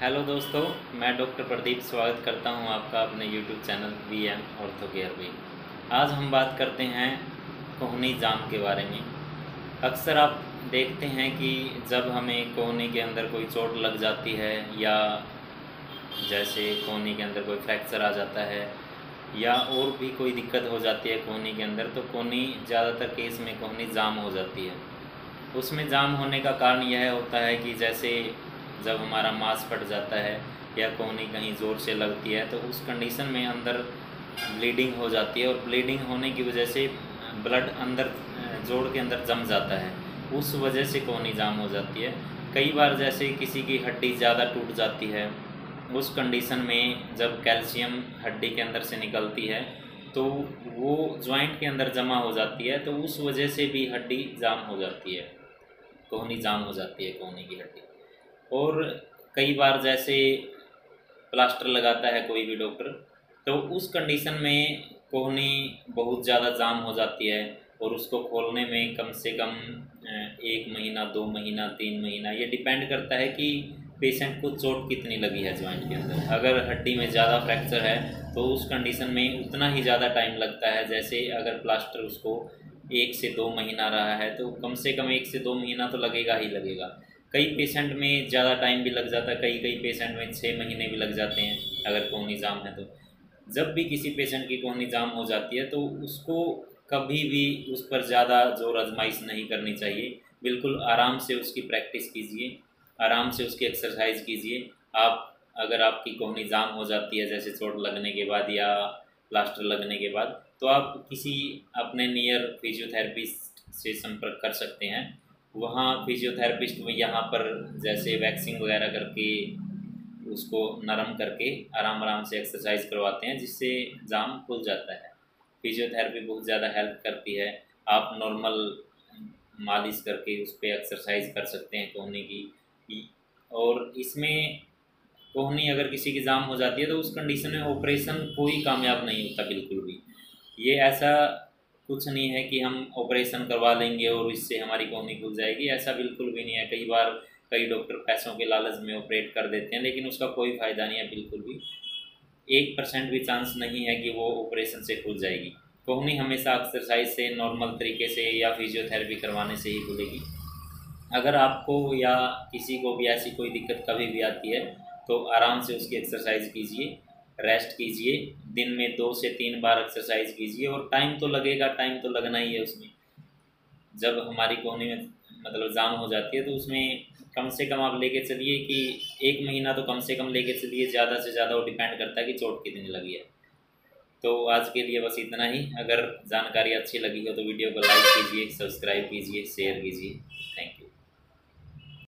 Hello दोस्तों, मैं doctor Pradeep स्वागत करता हूं आपका अपने YouTube channel VM ortho care में। आज हम बात करते हैं कोहनी जाम के बारे में। अक्सर आप देखते हैं कि जब हमें कोहनी के अंदर कोई चोट लग जाती है या जैसे कोहनी के अंदर कोई फ्रैक्चर आ जाता है या और भी कोई दिक्कत हो जाती है कोहनी के अंदर, तो कोहनी ज़्यादातर केस में कोहनी जाम हो जाती है। उसमें जाम होने का कारण यह होता है कि जैसे जब हमारा मांस फट जाता है या कोहनी कहीं ज़ोर से लगती है तो उस कंडीशन में अंदर ब्लीडिंग हो जाती है और ब्लीडिंग होने की वजह से ब्लड अंदर जोड़ के अंदर जम जाता है। उस वजह से कोहनी जाम हो जाती है। कई बार जैसे किसी की हड्डी ज़्यादा टूट जाती है, उस कंडीशन में जब कैल्शियम हड्डी के अंदर से निकलती है तो वो जॉइंट के अंदर जमा हो जाती है, तो उस वजह से भी हड्डी जाम हो जाती है, कोहनी जाम हो जाती है कोहनी की हड्डी। और कई बार जैसे प्लास्टर लगाता है कोई भी डॉक्टर, तो उस कंडीशन में कोहनी बहुत ज़्यादा जाम हो जाती है और उसको खोलने में कम से कम 1 महीना, 2 महीना, 3 महीना, ये डिपेंड करता है कि पेशेंट को चोट कितनी लगी है जॉइंट के अंदर। अगर हड्डी में ज़्यादा फ्रैक्चर है तो उस कंडीशन में उतना ही ज़्यादा टाइम लगता है। जैसे अगर प्लास्टर उसको 1 से 2 महीना रहा है तो कम से कम 1 से 2 महीना तो लगेगा ही लगेगा। कई पेशेंट में ज़्यादा टाइम भी लग जाता है, कई पेशेंट में 6 महीने भी लग जाते हैं अगर कोहनी जाम है तो। जब भी किसी पेशेंट की कोहनी जाम हो जाती है तो उसको कभी भी उस पर ज़्यादा जोर आजमाइश नहीं करनी चाहिए। बिल्कुल आराम से उसकी प्रैक्टिस कीजिए, आराम से उसकी एक्सरसाइज कीजिए। आप अगर आपकी कोहनी जाम हो जाती है जैसे चोट लगने के बाद या प्लास्टर लगने के बाद, तो आप किसी अपने नियर फिजियोथेरेपिस्ट से संपर्क कर सकते हैं। वहाँ फिजियोथेरेपिस्ट यहाँ पर जैसे वैक्सिंग वगैरह करके उसको नरम करके आराम आराम से एक्सरसाइज करवाते हैं, जिससे जाम खुल जाता है। फिजियोथेरेपी बहुत ज़्यादा हेल्प करती है। आप नॉर्मल मालिश करके उस पर एक्सरसाइज कर सकते हैं कोहनी की। और इसमें कोहनी अगर किसी की जाम हो जाती है तो उस कंडीशन में ऑपरेशन कोई कामयाब नहीं होता बिल्कुल भी। ये ऐसा कुछ नहीं है कि हम ऑपरेशन करवा लेंगे और इससे हमारी कोहनी खुल जाएगी, ऐसा बिल्कुल भी नहीं है। कई बार कई डॉक्टर पैसों के लालच में ऑपरेट कर देते हैं, लेकिन उसका कोई फ़ायदा नहीं है बिल्कुल भी। 1% भी चांस नहीं है कि वो ऑपरेशन से खुल जाएगी। कोहनी हमेशा एक्सरसाइज से, नॉर्मल तरीके से या फिजियोथेरेपी करवाने से ही खुलेगी। अगर आपको या किसी को भी ऐसी कोई दिक्कत कभी भी आती है तो आराम से उसकी एक्सरसाइज कीजिए, रेस्ट कीजिए। दिन में 2 से 3 बार एक्सरसाइज कीजिए और टाइम तो लगेगा, टाइम तो लगना ही है उसमें। जब हमारी कोहनी में मतलब जाम हो जाती है तो उसमें कम से कम आप लेके चलिए कि 1 महीना तो कम से कम लेके चलिए। ज़्यादा से ज़्यादा वो डिपेंड करता है कि चोट कितनी लगी है। तो आज के लिए बस इतना ही। अगर जानकारी अच्छी लगी हो तो वीडियो को लाइक कीजिए, सब्सक्राइब कीजिए, शेयर कीजिए। Thank you.